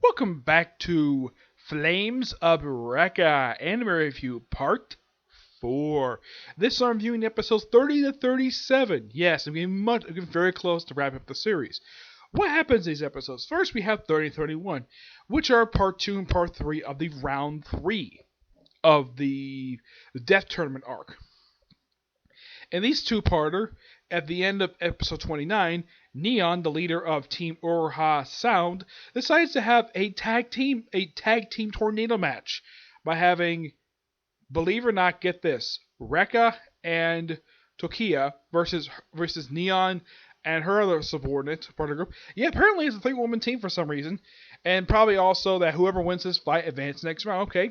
Welcome back to Flames of Recca Anime Review Part 4. This I'm reviewing episodes 30 to 37. Yes, I'm getting very close to wrapping up the series. What happens in these episodes? First, we have 30 and 31, which are Part 2 and Part 3 of the Round 3 of the Death Tournament arc. In these two-parter, at the end of episode 29, Neon, the leader of Team Urha Sound, decides to have a tag team tornado match by having, believe it or not, get this, Recca and Tokia versus Neon and her other subordinate part of the group. Yeah, apparently it's a 3-woman team for some reason, and probably also that whoever wins this fight advances next round. Okay.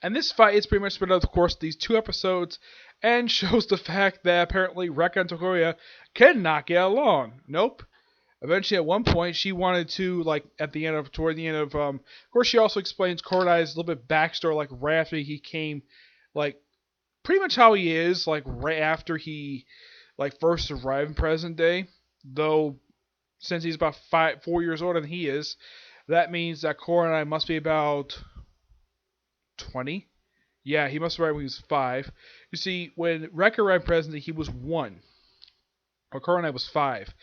And this fight is pretty much split out, of course, these two episodes, and shows the fact that apparently Recca and Tokoya cannot get along. Nope. Eventually, at one point, she wanted to, toward the end of course, she also explains Korodai's little bit backstory, like, right after he came, like, pretty much how he is, like, right after he, like, first arrived in present day. Though, since he's about 4 years older than he is, that means that Korodai must be about 20. Yeah, he must have arrived when he was 5. You see, when Recca arrived presently, he was 1. Or Koronai was 5.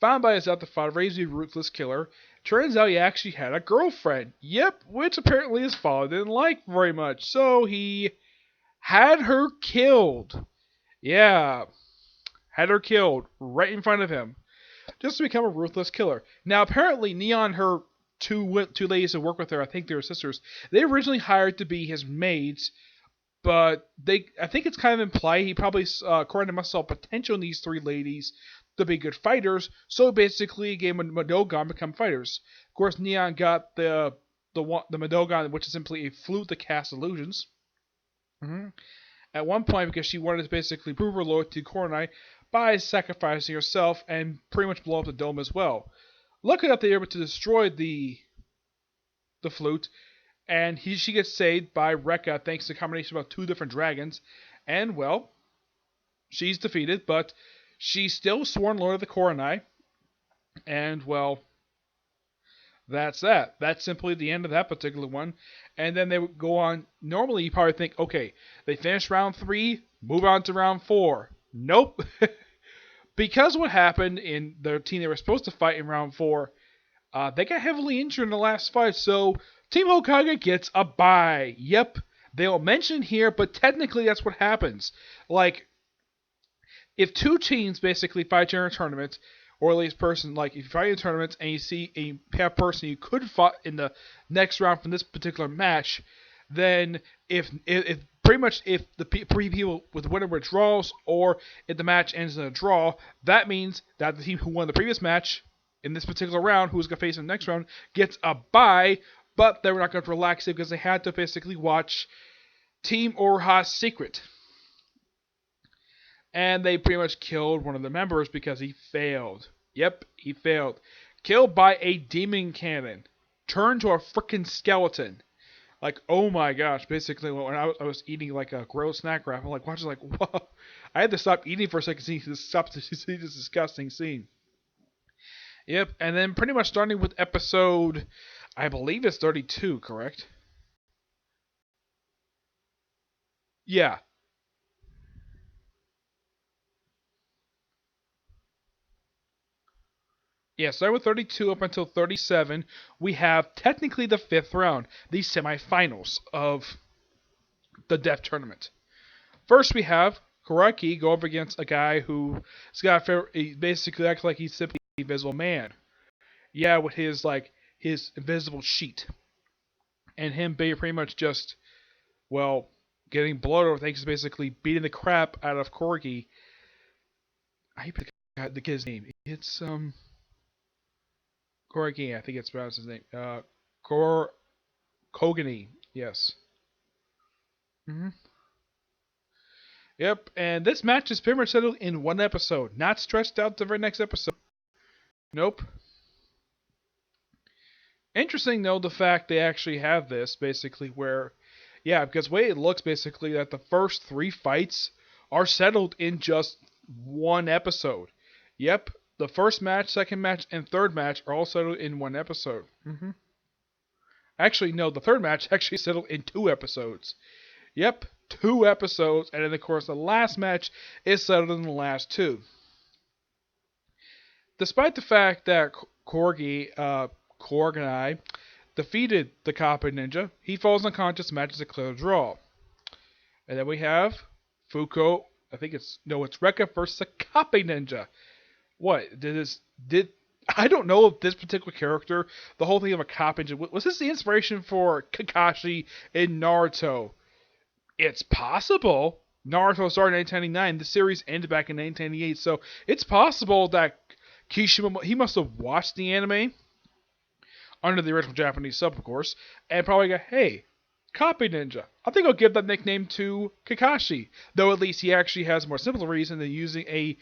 Found by his other father, raised to be a ruthless killer. Turns out he actually had a girlfriend. Yep, which apparently his father didn't like very much. So he had her killed. Yeah, had her killed right in front of him. Just to become a ruthless killer. Now, apparently, Neon, her two ladies who work with her, I think they were sisters, they originally hired to be his maids, but I think it's kind of implied he probably, according to must saw potential in these 3 ladies to be good fighters, so basically gave Madogon become fighters. Of course, Neon got the Madogon, which is simply a flute to cast illusions. At one point, because she wanted to basically prove her loyalty to Koronai by sacrificing herself and pretty much blow up the dome as well. Lucky enough, they were able to destroy the flute, and she gets saved by Recca thanks to a combination of 2 different dragons. And, well, she's defeated, but she's still sworn loyal to the Koronai. And, well, that's that. That's simply the end of that particular one. And then they would go on. Normally, you probably think, okay, they finished round 3, move on to round 4. Nope. Because what happened in the team they were supposed to fight in round 4, they got heavily injured in the last fight, so Team Hokage gets a bye. Yep, they don't mention here, but technically that's what happens. Like, if 2 teams basically fight in a tournament, or at least person, like, if you fight in a tournament and you see a person you could fight in the next round from this particular match, then if pretty much if the 3 people with the winner withdraws, or if the match ends in a draw, that means that the team who won the previous match in this particular round, who's going to face in the next round, gets a bye, but they were not going to relax it because they had to basically watch Team Urha's Secret. And they pretty much killed one of the members because he failed. Yep, he failed. Killed by a demon cannon. Turned to a freaking skeleton. Like, oh my gosh, basically when I was eating like a grilled snack wrap, I'm like watching like, whoa. I had to stop eating for a second to see this disgusting scene. Yep, and then pretty much starting with episode, I believe it's 32, correct? Yeah. Yeah, starting with 32 up until 37, we have technically the 5th round, the semifinals of the Death Tournament. First, we have Kuraki go up against a guy who's got he basically acts like he's simply a invisible man. Yeah, with his invisible sheet, and him being pretty much just, well, getting blood over things, basically beating the crap out of Kuraki. I forgot the kid's name. It's Kuraki, I think it's pronounced his name. Kogani, yes. hmm Yep, and this match is pretty much settled in one episode, not stretched out to the very next episode. Nope. Interesting, though, the fact they actually have this, basically, where, yeah, because the way it looks, basically, that the first 3 fights are settled in just one episode. Yep, The first match, second match, and third match are all settled in one episode. Actually, no, the third match actually settled in 2 episodes. Yep, 2 episodes, and then of course the last match is settled in the last 2. Despite the fact that Korg and I defeated the Copy Ninja, he falls unconscious. Match is a clear draw. And then we have Fuko. It's Recca versus a Copy Ninja. What did I don't know if this particular character, the whole thing of a Copy Ninja, was this the inspiration for Kakashi in Naruto? It's possible. Naruto started in 1999. The series ended back in 1998, so it's possible that Kishimoto, he must have watched the anime under the original Japanese sub, of course, and probably go, hey, Copy Ninja. I think I'll give that nickname to Kakashi. Though at least he actually has a more simple reason than using a...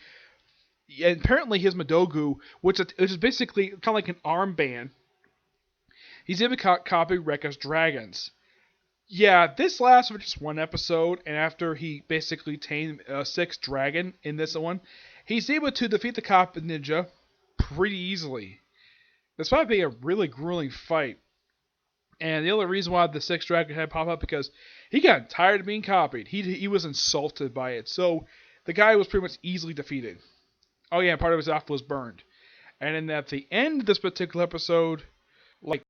And apparently his Madogu, which is basically kind of like an armband, he's able to copy Recca's dragons. Yeah, this lasts for just 1 episode, and after he basically tamed a 6th dragon in this one, he's able to defeat the Copy Ninja pretty easily. Despite being a really grueling fight. And the only reason why the 6th dragon had popped up because he got tired of being copied. He was insulted by it. So the guy was pretty much easily defeated. Oh yeah, and part of his outfit was burned. And then at the end of this particular episode, like...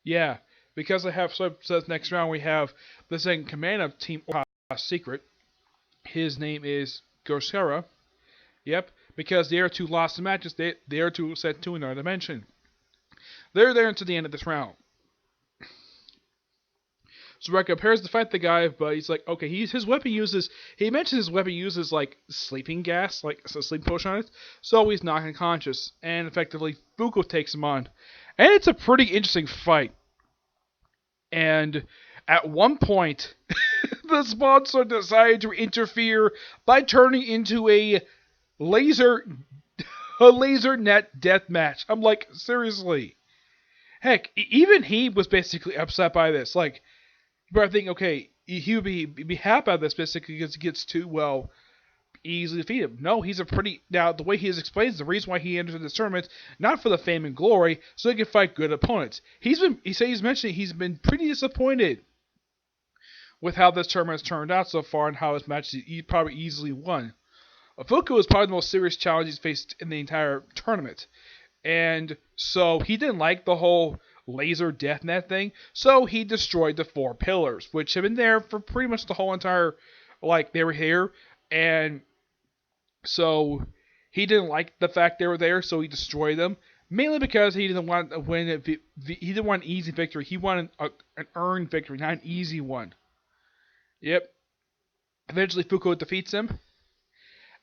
yeah, because I have, so it says next round we have the second command of Team Secret. His name is Gosera. Yep, because the other 2 lost the matches, the other 2 sent to another dimension. They're there until the end of this round. So Recca prepares to fight the guy, but he's like, okay, he mentions his weapon uses like sleeping gas, like a sleep potion on it, so he's knocked unconscious, and effectively Fuko takes him on. And it's a pretty interesting fight. And at one point, the sponsor decided to interfere by turning into a laser net death match. I'm like, seriously. Heck, even he was basically upset by this. Like, but I think, okay, he would be happy about this basically because he gets too, well, easily defeat him. No, he's a pretty... Now, the way he has explained the reason why he entered this tournament, not for the fame and glory, so he can fight good opponents. He's been pretty disappointed with how this tournament has turned out so far and how his matches he probably easily won. Fuku is probably the most serious challenge he's faced in the entire tournament. And so he didn't like the whole laser death net thing, so he destroyed the 4 pillars, which have been there for pretty much the whole entire, like, they were here, and so he didn't like the fact they were there, so he destroyed them, mainly because he didn't want to win. He didn't want an easy victory. He wanted an earned victory, not an easy one. Yep. Eventually, Fuko defeats him.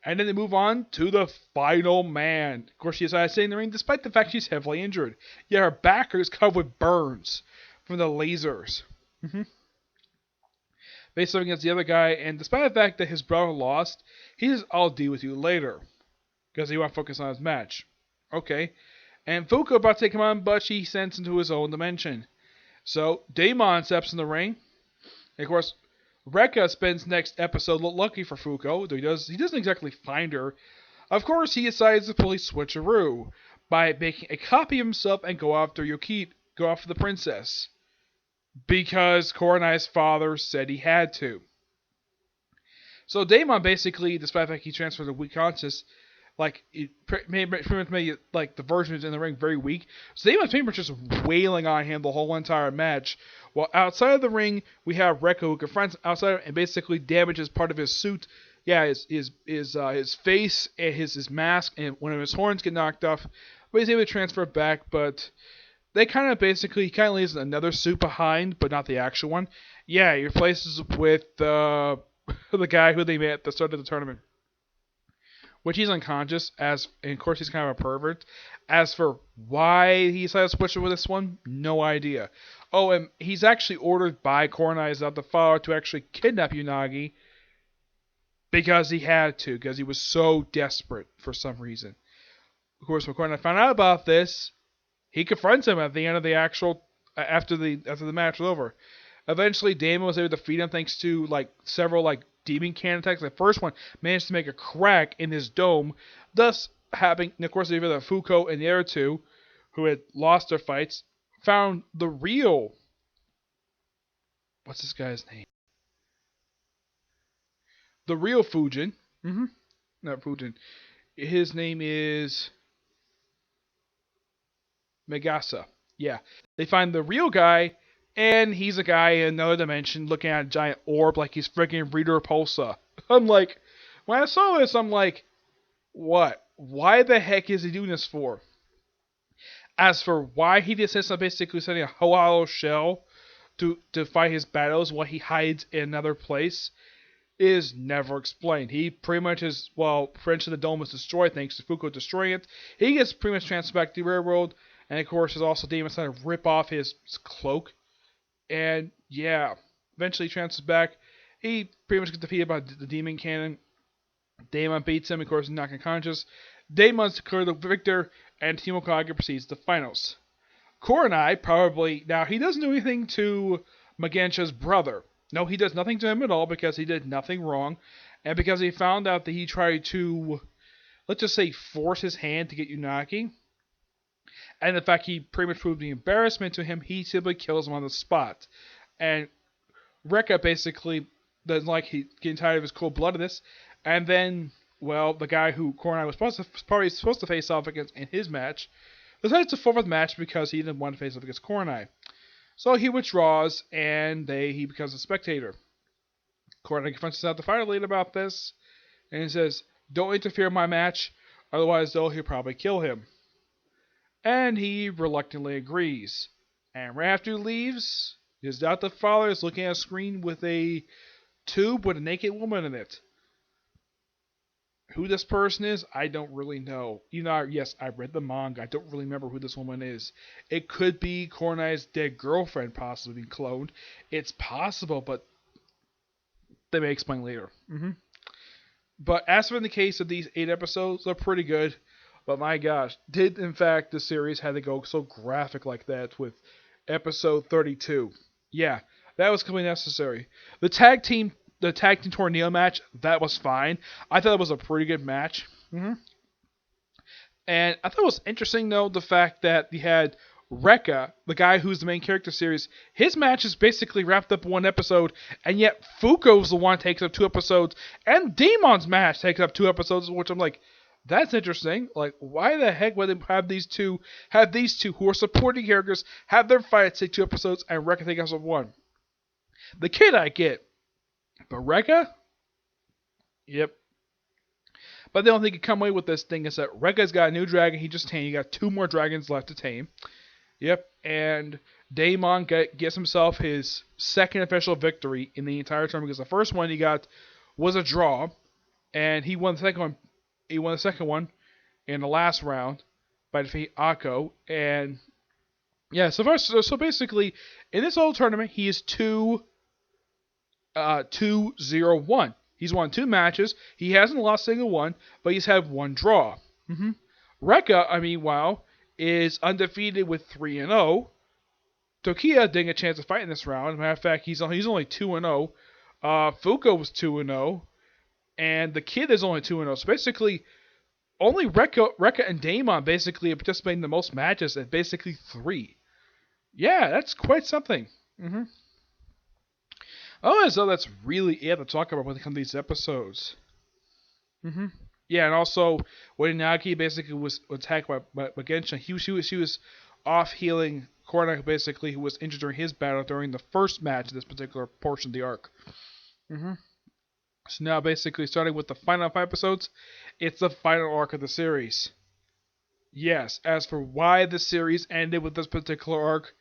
And then they move on to the final man. Of course, she decided to stay in the ring despite the fact she's heavily injured. Yeah, her back is covered with burns from the lasers. Faced up against the other guy, and despite the fact that his brother lost, he says, I'll deal with you later. Because he wants to focus on his match. Okay. And Fuko about to take him on, but she sends him to his own dimension. So, Daemon steps in the ring. And of course, Recca spends next episode lucky for Fuko, though he doesn't exactly find her. Of course, he decides to fully switcheroo by making a copy of himself and go after the princess. Because Koronai's father said he had to. So Daemon basically, despite the fact he transferred to weak conscious, like, it pretty much made like the versions in the ring very weak. So Daemon's pretty much just wailing on him the whole entire match. While outside of the ring, we have Recca who confronts him outside and basically damages part of his suit. Yeah, his face and his mask, and one of his horns get knocked off. But he's able to transfer it back, but they kind of leaves another suit behind, but not the actual one. Yeah, he replaces with the guy who they met at the start of the tournament. Which he's unconscious, and of course he's kind of a pervert. As for why he decided to switch it with this one, no idea. Oh, and he's actually ordered by Koronai's the father to actually kidnap Unagi because he had to, because he was so desperate for some reason. Of course, when Koronai found out about this, he confronts him at the end of the actual after the match was over. Eventually, Damon was able to defeat him thanks to several demon cannon attacks. The first one managed to make a crack in his dome, thus having, and of course, the Fuko and the other two, who had lost their fights, found the real. What's this guy's name? The real Fujin. Not Fujin. His name is Megasa. Yeah. They find the real guy, and he's a guy in another dimension looking at a giant orb like he's freaking Rita Repulsa. I'm like, when I saw this, I'm like, what? Why the heck is he doing this for? As for why he decides on basically sending a hollow shell to fight his battles while he hides in another place is never explained. He pretty much is, eventually the dome is destroyed thanks to Fuko destroying it. He gets pretty much transferred back to the real world, and of course, there's also Damon trying to rip off his cloak. And yeah, eventually transfers back. He pretty much gets defeated by the demon cannon. Damon beats him, of course, he's not unconscious. Damon's declared the victor, and Team Okage proceeds to the finals. Kurenai probably, now he doesn't do anything to Magensha's brother. No, he does nothing to him at all because he did nothing wrong, and because he found out that he tried to, let's just say, force his hand to get Unagi. And in fact, he pretty much proved the embarrassment to him. He simply kills him on the spot. And Recca basically doesn't like he getting tired of his cold-bloodedness. And then, the guy who Kurenai was probably supposed to face off against in his match decides to forfeit the match because he didn't want to face off against Kurenai. So he withdraws, and he becomes a spectator. Kurenai confronts out the fighter lead about this, and he says, "Don't interfere in my match, otherwise he'll probably kill him." And he reluctantly agrees. And right after he leaves, his adoptive father is looking at a screen with a tube with a naked woman in it. Who this person is, I don't really know. Yes, I read the manga. I don't really remember who this woman is. It could be Kurenai's dead girlfriend possibly being cloned. It's possible, but they may explain later. But as for in the case of these 8 episodes, they're pretty good. But my gosh, did in fact the series had to go so graphic like that with episode 32? Yeah, that was completely necessary. The tag team tornado match, that was fine. I thought it was a pretty good match. And I thought it was interesting though the fact that you had Recca, the guy who's the main character series, his match is basically wrapped up in 1 episode, and yet Fuko's the one that takes up 2 episodes, and Demon's match takes up 2 episodes, which I'm like, that's interesting. Like, why the heck would they have these two who are supporting characters have their fights take 2 episodes and Recca take episode 1? The kid I get, but Recca? Yep. But the only thing that can come away with this thing is that Recca's got a new dragon he just tamed. He got 2 more dragons left to tame. Yep. And Daemon gets himself his second official victory in the entire tournament because the first one he got was a draw, and he won the second one. He won the second one in the last round by defeating Akko. And yeah, so basically, in this whole tournament, he is 2-0-1. He's won 2 matches. He hasn't lost a single one, but he's had 1 draw. Recca, meanwhile, is undefeated with 3-0. Tokiya didn't get a chance to fight in this round. As a matter of fact, he's only 2-0. Fuko was 2-0. And the kid is only 2-0. So basically, only Recca and Daemon basically are participating in the most matches at basically 3. Yeah, that's quite something. Oh, so that's really it to talk about when it comes to these episodes. Yeah, and also, when Nagi basically was attacked by Genshin, she was off healing Kurenai, basically, who was injured during his battle during the first match of this particular portion of the arc. So now, basically, starting with the final 5 episodes, it's the final arc of the series. Yes, as for why the series ended with this particular arc,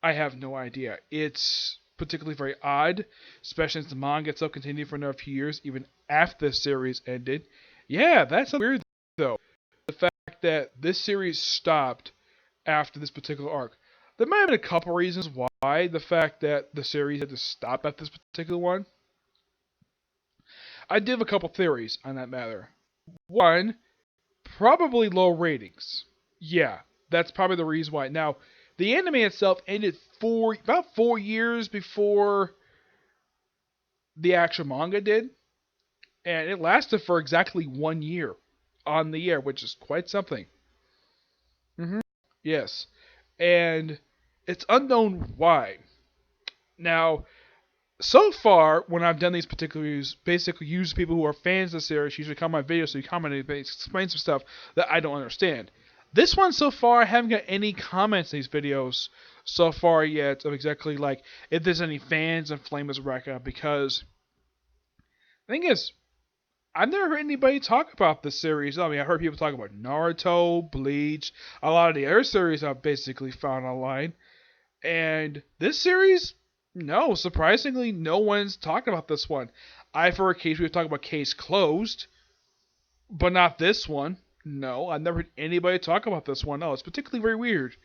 I have no idea. It's particularly very odd, especially since the manga itself continued for another few years, even after the series ended. Yeah, that's weird, though. The fact that this series stopped after this particular arc. There might have been a couple reasons why the fact that the series had to stop at this particular one. I do have a couple theories on that matter. One, probably low ratings. Yeah, that's probably the reason why. Now, The anime itself ended about 4 years before the actual manga did, and it lasted for exactly 1 year on the air, which is quite something. Yes, and it's unknown why. Now, so far, when I've done these particular reviews, basically use people who are fans of the series usually comment on my videos, so you comment and explain some stuff that I don't understand. This one so far, I haven't got any comments in these videos so far yet of exactly like if there's any fans of Flame as Recca, because the thing is, I've never heard anybody talk about this series. I mean, I heard people talk about Naruto, Bleach, a lot of the other series I've basically found online. And this series, no, surprisingly, no one's talking about this one. I've heard case we've talked about Case Closed, but not this one. No, I've never heard anybody talk about this one. No, it's particularly very weird.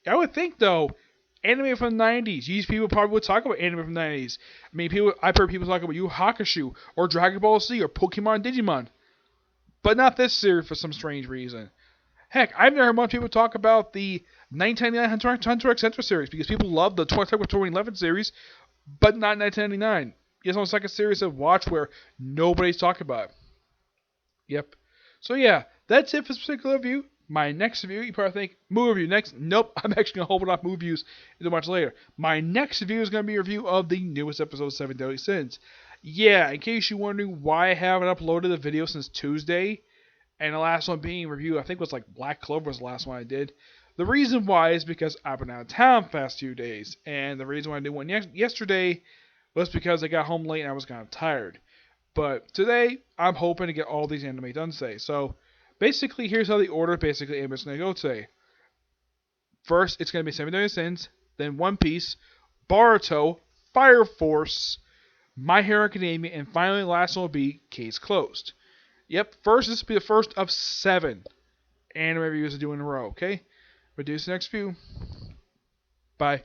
I would think though, anime from the 90s. These people probably would talk about anime from the 90s. I mean, I've heard people talk about Yu Hakusho or Dragon Ball Z or Pokemon Digimon, but not this series for some strange reason. Heck, I've never heard much people talk about the 1999 Hunter x Hunter series because people love the 2011 series, but not 1999. It's almost like a series of watch where nobody's talking about it. Yep. So yeah, that's it for this particular review. My next review, you probably think, movie review next. Nope, I'm actually going to hold off movie reviews until much later. My next review is going to be a review of the newest episode of 7 Deadly Sins. Yeah, in case you're wondering why I haven't uploaded a video since Tuesday, and the last one being review, I think was like Black Clover was the last one I did. The reason why is because I've been out of town the past few days, and the reason why I did one yesterday was because I got home late and I was kind of tired. But today, I'm hoping to get all these anime done today. So, basically, here's how the order basically is going to go today. First, it's going to be 7 Deadly Sins, then One Piece, Boruto, Fire Force, My Hero Academia, and finally, the last one will be Case Closed. Yep, first, this will be the first of 7 anime reviews I do in a row, okay? Reduce the next few. Bye.